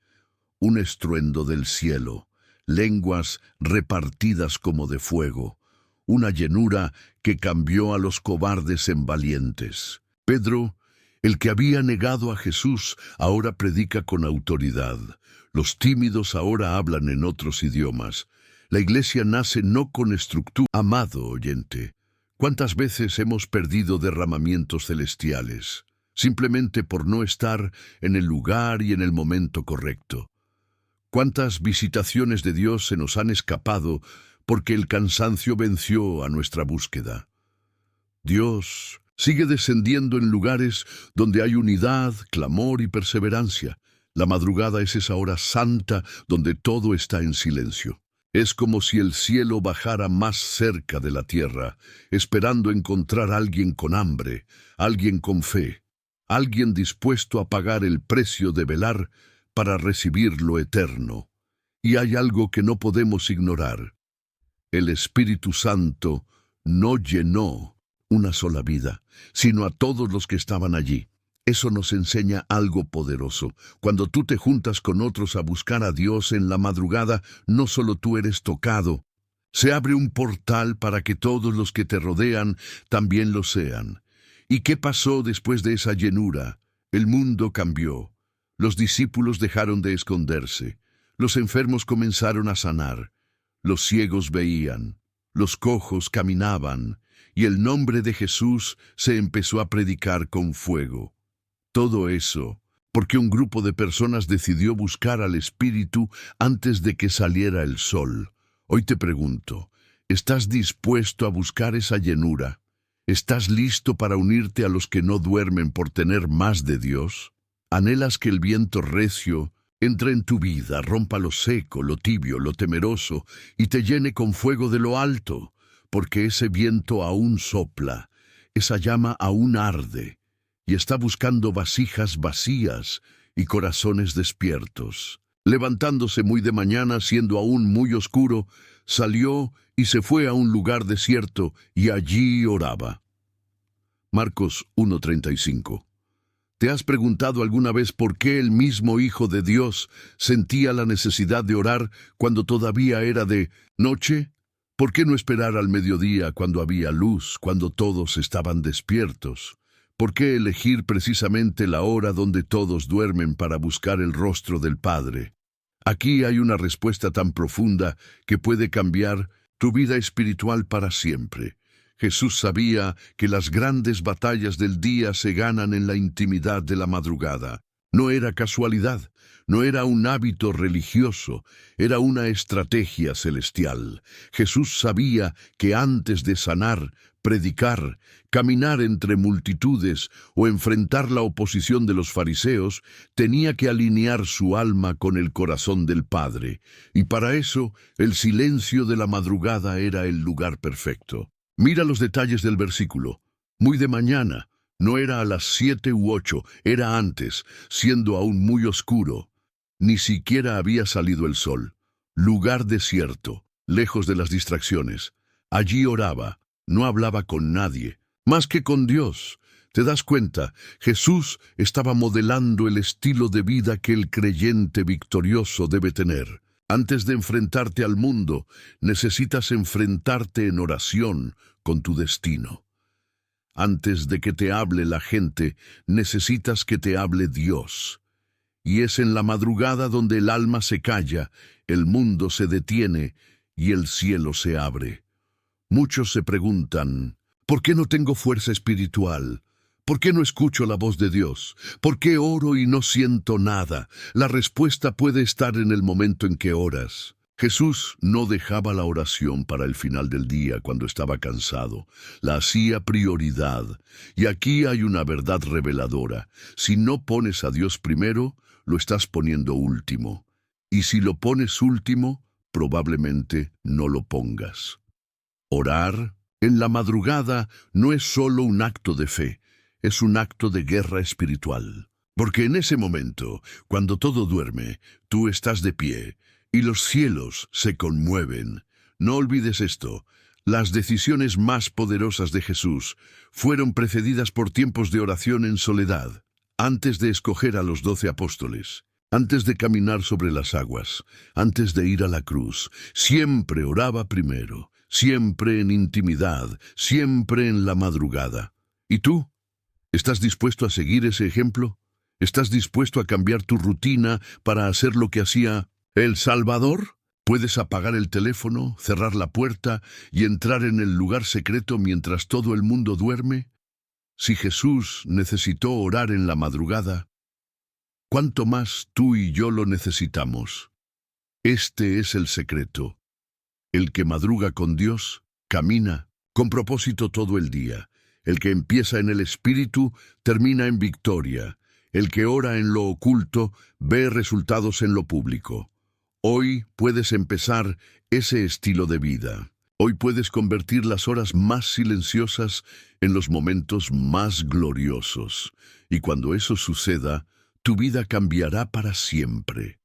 un estruendo del cielo, lenguas repartidas como de fuego, una llenura que cambió a los cobardes en valientes. Pedro, el que había negado a Jesús, ahora predica con autoridad. Los tímidos ahora hablan en otros idiomas. La iglesia nace no con estructura. Amado oyente, ¿cuántas veces hemos perdido derramamientos celestiales, simplemente por no estar en el lugar y en el momento correcto? ¿Cuántas visitaciones de Dios se nos han escapado porque el cansancio venció a nuestra búsqueda? Dios Sigue descendiendo en lugares donde hay unidad, clamor y perseverancia. La madrugada es esa hora santa donde todo está en silencio. Es como si el cielo bajara más cerca de la tierra, esperando encontrar a alguien con hambre, alguien con fe, alguien dispuesto a pagar el precio de velar para recibir lo eterno. Y hay algo que no podemos ignorar. El Espíritu Santo no llenó una sola vida, sino a todos los que estaban allí. Eso nos enseña algo poderoso. Cuando tú te juntas con otros a buscar a Dios en la madrugada, no solo tú eres tocado. Se abre un portal para que todos los que te rodean también lo sean. ¿Y qué pasó después de esa llenura? El mundo cambió. Los discípulos dejaron de esconderse. Los enfermos comenzaron a sanar. Los ciegos veían. Los cojos caminaban. Y el nombre de Jesús se empezó a predicar con fuego. Todo eso porque un grupo de personas decidió buscar al Espíritu antes de que saliera el sol. Hoy te pregunto, ¿estás dispuesto a buscar esa llenura? ¿Estás listo para unirte a los que no duermen por tener más de Dios? ¿Anhelas que el viento recio entre en tu vida, rompa lo seco, lo tibio, lo temeroso y te llene con fuego de lo alto? Porque ese viento aún sopla, esa llama aún arde, y está buscando vasijas vacías y corazones despiertos. Levantándose muy de mañana, siendo aún muy oscuro, salió y se fue a un lugar desierto, y allí oraba. Marcos 1:35. ¿Te has preguntado alguna vez por qué el mismo Hijo de Dios sentía la necesidad de orar cuando todavía era de noche? ¿Por qué no esperar al mediodía cuando había luz, cuando todos estaban despiertos? ¿Por qué elegir precisamente la hora donde todos duermen para buscar el rostro del Padre? Aquí hay una respuesta tan profunda que puede cambiar tu vida espiritual para siempre. Jesús sabía que las grandes batallas del día se ganan en la intimidad de la madrugada. No era casualidad, no era un hábito religioso, era una estrategia celestial. Jesús sabía que antes de sanar, predicar, caminar entre multitudes o enfrentar la oposición de los fariseos, tenía que alinear su alma con el corazón del Padre, y para eso el silencio de la madrugada era el lugar perfecto. Mira los detalles del versículo. Muy de mañana, no era a las 7 u 8, era antes, siendo aún muy oscuro. Ni siquiera había salido el sol. Lugar desierto, lejos de las distracciones. Allí oraba, no hablaba con nadie, más que con Dios. ¿Te das cuenta? Jesús estaba modelando el estilo de vida que el creyente victorioso debe tener. Antes de enfrentarte al mundo, necesitas enfrentarte en oración con tu destino. Antes de que te hable la gente, necesitas que te hable Dios. Y es en la madrugada donde el alma se calla, el mundo se detiene y el cielo se abre. Muchos se preguntan, ¿por qué no tengo fuerza espiritual? ¿Por qué no escucho la voz de Dios? ¿Por qué oro y no siento nada? La respuesta puede estar en el momento en que oras. Jesús no dejaba la oración para el final del día cuando estaba cansado. La hacía prioridad. Y aquí hay una verdad reveladora. Si no pones a Dios primero, lo estás poniendo último. Y si lo pones último, probablemente no lo pongas. Orar en la madrugada no es solo un acto de fe, es un acto de guerra espiritual. Porque en ese momento, cuando todo duerme, tú estás de pie y los cielos se conmueven. No olvides esto, las decisiones más poderosas de Jesús fueron precedidas por tiempos de oración en soledad, antes de escoger a los 12 apóstoles. Antes de caminar sobre las aguas, antes de ir a la cruz, siempre oraba primero, siempre en intimidad, siempre en la madrugada. ¿Y tú? ¿Estás dispuesto a seguir ese ejemplo? ¿Estás dispuesto a cambiar tu rutina para hacer lo que hacía el Salvador? Puedes apagar el teléfono, cerrar la puerta y entrar en el lugar secreto mientras todo el mundo duerme. Si Jesús necesitó orar en la madrugada, ¿cuánto más tú y yo lo necesitamos? Este es el secreto. El que madruga con Dios, camina con propósito todo el día. El que empieza en el espíritu termina en victoria. El que ora en lo oculto ve resultados en lo público. Hoy puedes empezar ese estilo de vida. Hoy puedes convertir las horas más silenciosas en los momentos más gloriosos. Y cuando eso suceda, tu vida cambiará para siempre.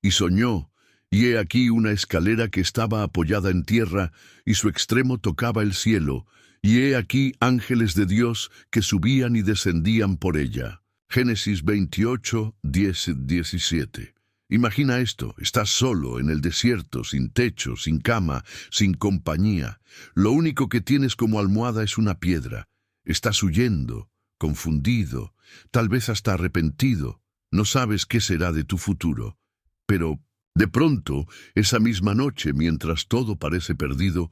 Y soñó, y he aquí una escalera que estaba apoyada en tierra, y su extremo tocaba el cielo, y he aquí ángeles de Dios que subían y descendían por ella. Génesis 28, 10-17. Imagina esto, estás solo en el desierto, sin techo, sin cama, sin compañía. Lo único que tienes como almohada es una piedra. Estás huyendo, confundido, tal vez hasta arrepentido. No sabes qué será de tu futuro. Pero, de pronto, esa misma noche, mientras todo parece perdido,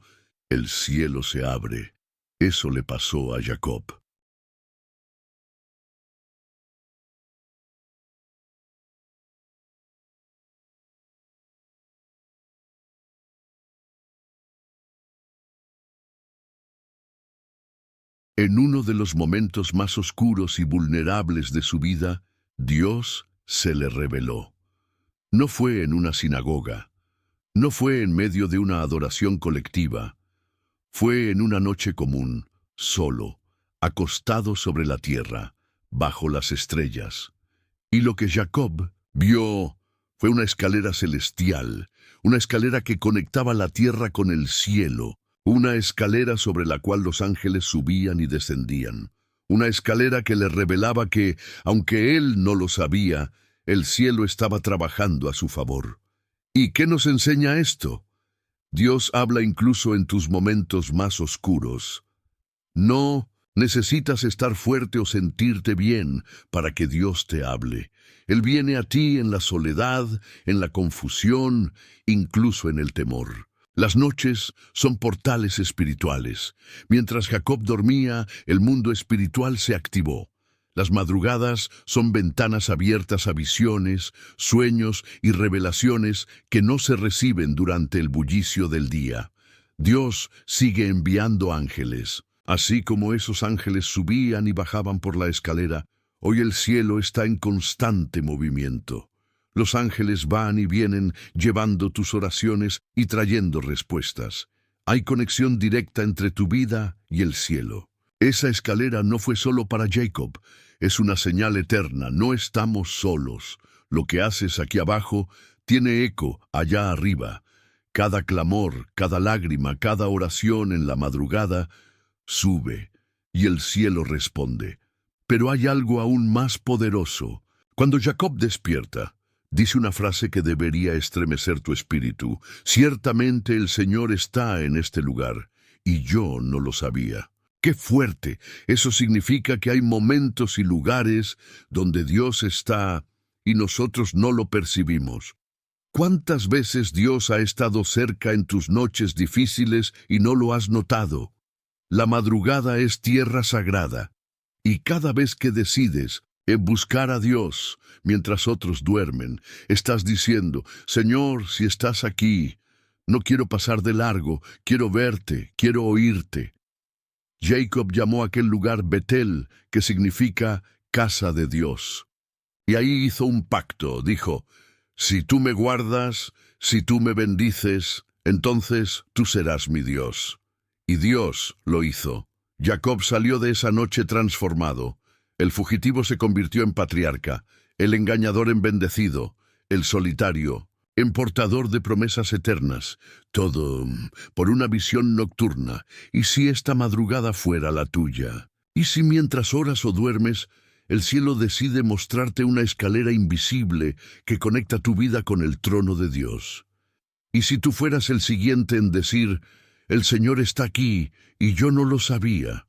el cielo se abre. Eso le pasó a Jacob. En uno de los momentos más oscuros y vulnerables de su vida, Dios se le reveló. No fue en una sinagoga, no fue en medio de una adoración colectiva, fue en una noche común, solo, acostado sobre la tierra, bajo las estrellas. Y lo que Jacob vio fue una escalera celestial, una escalera que conectaba la tierra con el cielo, una escalera sobre la cual los ángeles subían y descendían, una escalera que le revelaba que, aunque él no lo sabía, el cielo estaba trabajando a su favor. ¿Y qué nos enseña esto? Dios habla incluso en tus momentos más oscuros. No necesitas estar fuerte o sentirte bien para que Dios te hable. Él viene a ti en la soledad, en la confusión, incluso en el temor. Las noches son portales espirituales. Mientras Jacob dormía, el mundo espiritual se activó. Las madrugadas son ventanas abiertas a visiones, sueños y revelaciones que no se reciben durante el bullicio del día. Dios sigue enviando ángeles. Así como esos ángeles subían y bajaban por la escalera, hoy el cielo está en constante movimiento. Los ángeles van y vienen llevando tus oraciones y trayendo respuestas. Hay conexión directa entre tu vida y el cielo. Esa escalera no fue solo para Jacob, es una señal eterna, no estamos solos. Lo que haces aquí abajo tiene eco allá arriba. Cada clamor, cada lágrima, cada oración en la madrugada sube y el cielo responde. Pero hay algo aún más poderoso. Cuando Jacob despierta, dice una frase que debería estremecer tu espíritu. Ciertamente el Señor está en este lugar, y yo no lo sabía. ¡Qué fuerte! Eso significa que hay momentos y lugares donde Dios está y nosotros no lo percibimos. ¿Cuántas veces Dios ha estado cerca en tus noches difíciles y no lo has notado? La madrugada es tierra sagrada, y cada vez que decides buscar a Dios mientras otros duermen, estás diciendo: Señor, si estás aquí, no quiero pasar de largo, quiero verte, quiero oírte. Jacob llamó a aquel lugar Betel, que significa casa de Dios. Y ahí hizo un pacto, dijo: si tú me guardas, si tú me bendices, entonces tú serás mi Dios. Y Dios lo hizo. Jacob salió de esa noche transformado. El fugitivo se convirtió en patriarca, el engañador en bendecido, el solitario en portador de promesas eternas, todo por una visión nocturna. ¿Y si esta madrugada fuera la tuya? ¿Y si mientras oras o duermes, el cielo decide mostrarte una escalera invisible que conecta tu vida con el trono de Dios? ¿Y si tú fueras el siguiente en decir: el Señor está aquí y yo no lo sabía?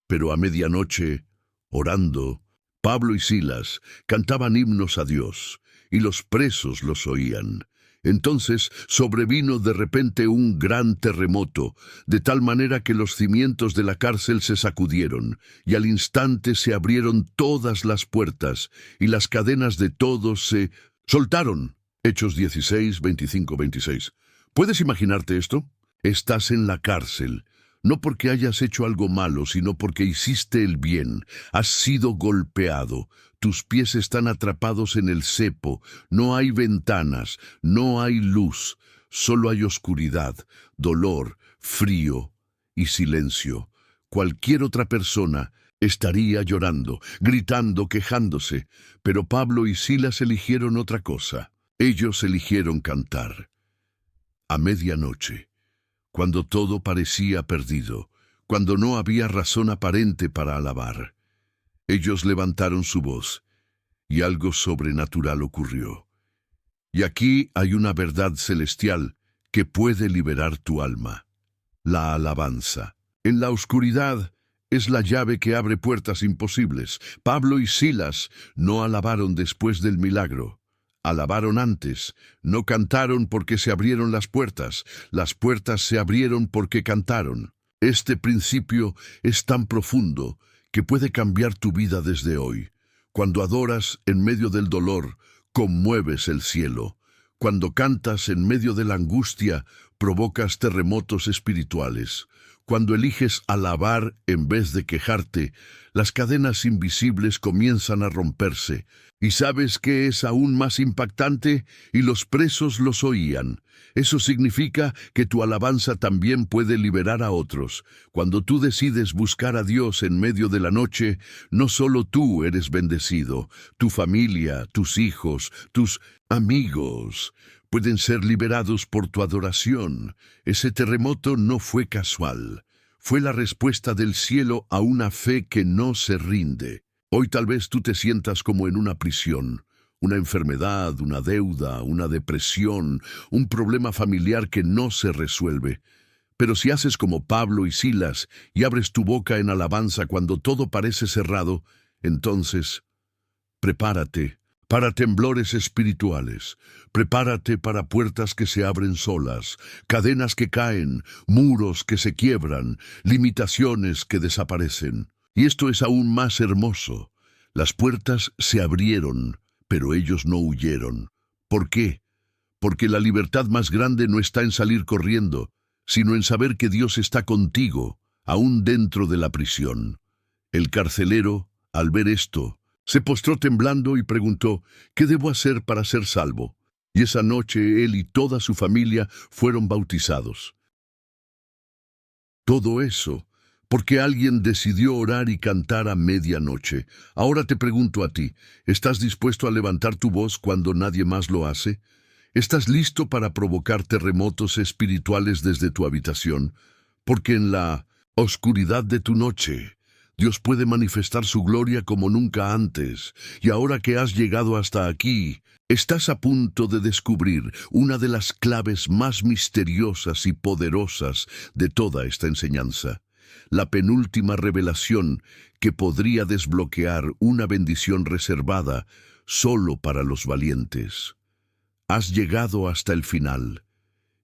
Pero a medianoche, orando, Pablo y Silas cantaban himnos a Dios, y los presos los oían. Entonces sobrevino de repente un gran terremoto, de tal manera que los cimientos de la cárcel se sacudieron, y al instante se abrieron todas las puertas, y las cadenas de todos se soltaron. Hechos 16, 25, 26. ¿Puedes imaginarte esto? Estás en la cárcel. no porque hayas hecho algo malo, sino porque hiciste el bien. Has sido golpeado, tus pies están atrapados en el cepo, no hay ventanas, no hay luz, solo hay oscuridad, dolor, frío y silencio. Cualquier otra persona estaría llorando, gritando, quejándose, pero Pablo y Silas eligieron otra cosa. Ellos eligieron cantar. A medianoche, cuando todo parecía perdido, cuando no había razón aparente para alabar, ellos levantaron su voz, y algo sobrenatural ocurrió. Y aquí hay una verdad celestial que puede liberar tu alma: la alabanza. En la oscuridad es la llave que abre puertas imposibles. Pablo y Silas no alabaron después del milagro. Alabaron antes. No cantaron porque se abrieron las puertas se abrieron porque cantaron. Este principio es tan profundo que puede cambiar tu vida desde hoy. Cuando adoras en medio del dolor, conmueves el cielo. Cuando cantas en medio de la angustia, provocas terremotos espirituales. Cuando eliges alabar en vez de quejarte, las cadenas invisibles comienzan a romperse. ¿Y sabes qué es aún más impactante? Y los presos los oían. Eso significa que tu alabanza también puede liberar a otros. Cuando tú decides buscar a Dios en medio de la noche, no solo tú eres bendecido, tu familia, tus hijos, tus amigos pueden ser liberados por tu adoración. Ese terremoto no fue casual. Fue la respuesta del cielo a una fe que no se rinde. Hoy tal vez tú te sientas como en una prisión, una enfermedad, una deuda, una depresión, un problema familiar que no se resuelve. Pero si haces como Pablo y Silas y abres tu boca en alabanza cuando todo parece cerrado, entonces prepárate para temblores espirituales. Prepárate para puertas que se abren solas, cadenas que caen, muros que se quiebran, limitaciones que desaparecen. Y esto es aún más hermoso. Las puertas se abrieron, pero ellos no huyeron. ¿Por qué? Porque la libertad más grande no está en salir corriendo, sino en saber que Dios está contigo, aún dentro de la prisión. El carcelero, al ver esto, se postró temblando y preguntó: ¿qué debo hacer para ser salvo? Y esa noche él y toda su familia fueron bautizados. Todo eso porque alguien decidió orar y cantar a medianoche. Ahora te pregunto a ti, ¿estás dispuesto a levantar tu voz cuando nadie más lo hace? ¿Estás listo para provocar terremotos espirituales desde tu habitación? Porque en la oscuridad de tu noche, Dios puede manifestar su gloria como nunca antes. Y ahora que has llegado hasta aquí, estás a punto de descubrir una de las claves más misteriosas y poderosas de toda esta enseñanza. La penúltima revelación que podría desbloquear una bendición reservada solo para los valientes. Has llegado hasta el final.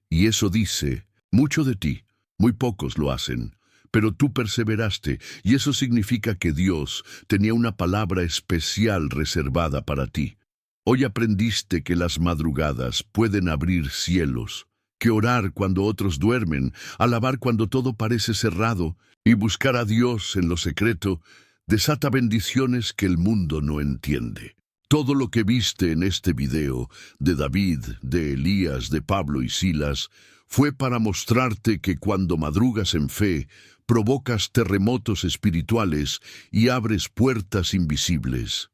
Y eso dice mucho de ti. Muy pocos lo hacen. Pero tú perseveraste, y eso significa que Dios tenía una palabra especial reservada para ti. Hoy aprendiste que las madrugadas pueden abrir cielos, que orar cuando otros duermen, alabar cuando todo parece cerrado, y buscar a Dios en lo secreto, desata bendiciones que el mundo no entiende. Todo lo que viste en este video, de David, de Elías, de Pablo y Silas, fue para mostrarte que cuando madrugas en fe, provocas terremotos espirituales y abres puertas invisibles.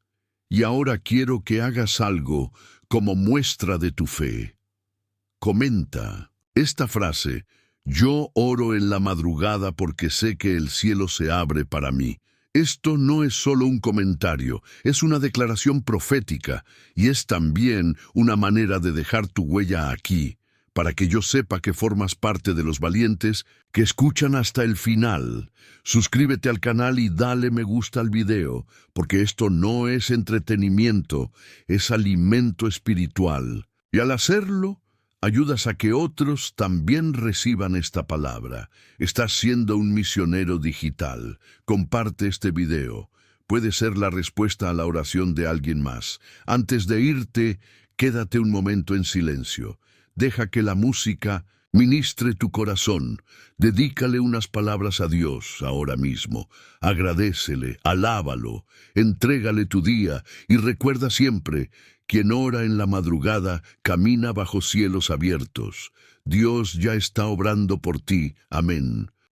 Y ahora quiero que hagas algo como muestra de tu fe. Comenta esta frase: yo oro en la madrugada porque sé que el cielo se abre para mí. Esto no es solo un comentario, es una declaración profética y es también una manera de dejar tu huella aquí, para que yo sepa que formas parte de los valientes que escuchan hasta el final. Suscríbete al canal y dale me gusta al video, porque esto no es entretenimiento, es alimento espiritual. Y al hacerlo, ayudas a que otros también reciban esta palabra. Estás siendo un misionero digital. Comparte este video. Puede ser la respuesta a la oración de alguien más. Antes de irte, quédate un momento en silencio. Deja que la música Ministre tu corazón, dedícale unas palabras a Dios ahora mismo, agradécele, alábalo, entrégale tu día y recuerda siempre, quien ora en la madrugada camina bajo cielos abiertos. Dios ya está obrando por ti. Amén.